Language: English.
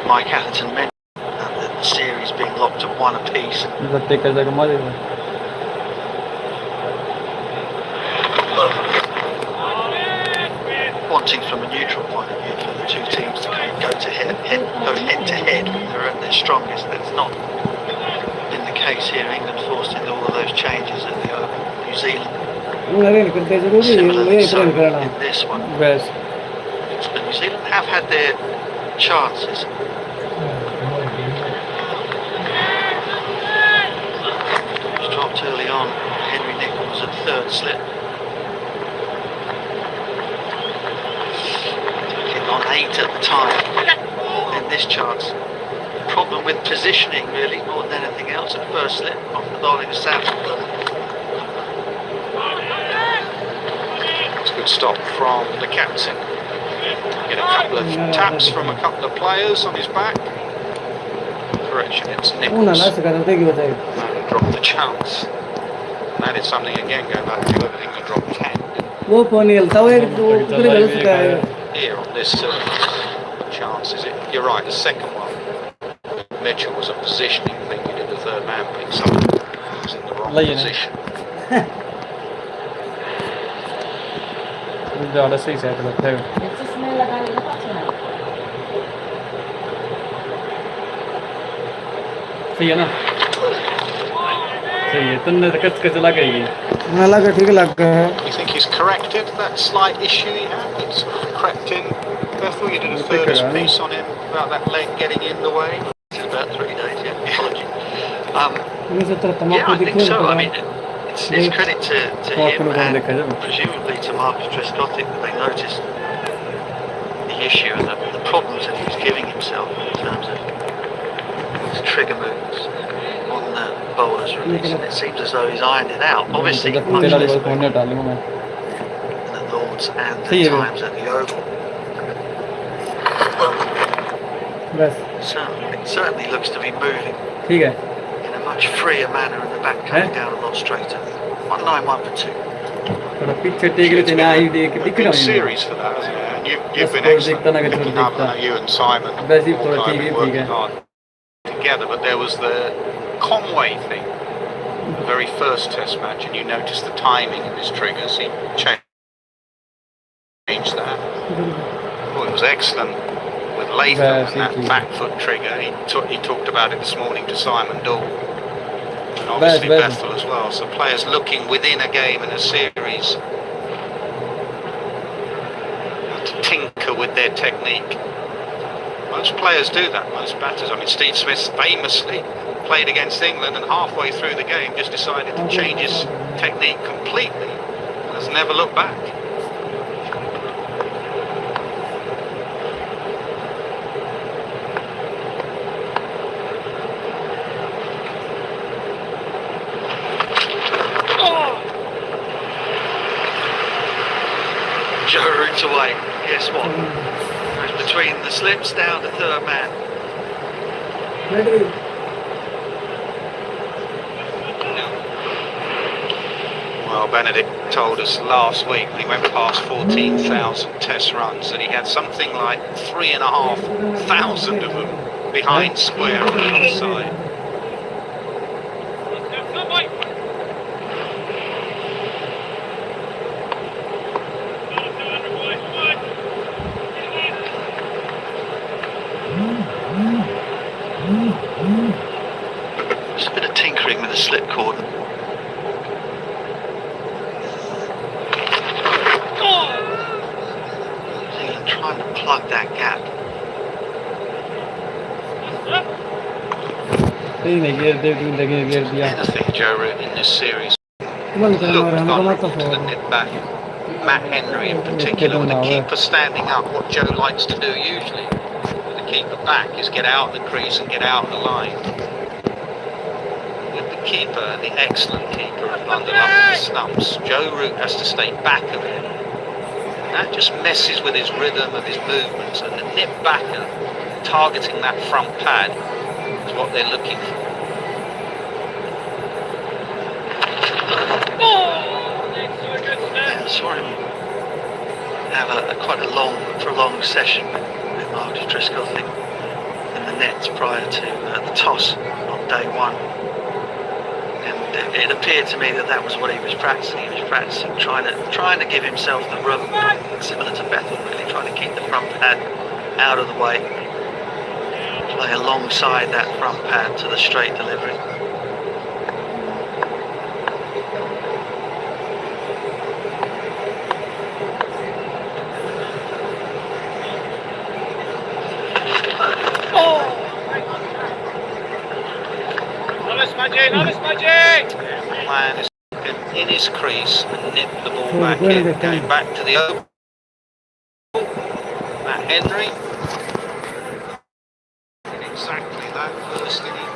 Mike Atherton mentioned the series being locked at 1 apiece. Wanting from a neutral point of view for the two teams to kind of go head to head when they're at their strongest. That's not been the case here. England forced into all of those changes at the Oval. New Zealand similarly so in this one. But New Zealand have had their chances. It was dropped early on. Henry Nichols at third slip. On 8 at the time in this chance. Problem with positioning really more than anything else at first slip off the bowling of Southampton. It's a good stop from the captain. Get a couple of taps from a couple of players on his back. Correction, it's Nichols. And dropped the chance. And that is something again going back to whether England dropped 10. Here on this chance, is it? You're right, the second one. Mitchell was a positioning thing. He did the third man pick someone who was in the wrong position. सही है ना सही है तुमने तो कच लग गई ठीक लग गया है You think he's corrected that slight issue he had? It's crept in. Bethel, you did a third piece on him about that leg getting in the way. It's about 3 days, yeah. Apology. Yeah, I think so. I mean, it's credit to him and presumably to Marcus Trescothick that they noticed the issue and the problems that he was giving himself in terms of his trigger moves on the bowler's release, and it seems as though he's ironed it out. Obviously, much less in the Lords and the times at the Oval. Certainly looks to be moving in a much freer manner, and the back coming down a lot straighter. 191 for 2. It's been a series for that, hasn't it? And you've been excellent picking up, you and Simon, all working hard together. But there was the Conway thing, the very first Test match, and you noticed the timing of his triggers. He changed that. Oh, it was excellent with Latham and that back foot trigger. He talked about it this morning to Simon Dall. And obviously Bethel as well. So players looking within a game and a series to tinker with their technique. Most players do that, most batters. I mean, Steve Smith famously played against England and halfway through the game just decided to change his technique completely and has never looked back. Joe Root's away. Guess what? Goes between the slips down to third man. Well, Benedict told us last week when he went past 14,000 Test runs that he had something like 3,500 of them behind square on the outside. Just a bit of tinkering with the slip cord. Zealand trying to plug that gap. Anything Joe Root in this series looked vulnerable to the nip back. Matt Henry in particular, with the keeper standing up. What Joe likes to do usually with the keeper back is get out of the crease and get out of the line. With the keeper, the excellent keeper of London up in the stumps, Joe Root has to stay back of it. That just messes with his rhythm of his movements, and the nip backer targeting that front pad is what they're looking for. I saw him have quite a long, prolonged session with Marcus Trescothick in nets prior to the toss on day one. And it appeared to me that was what he was practicing. He was practicing trying to give himself the room, similar to Bethel, really trying to keep the front pad out of the way, play alongside that front pad to the straight delivery. Man is in his crease and nipped the ball back in, going back to the open. Matt Henry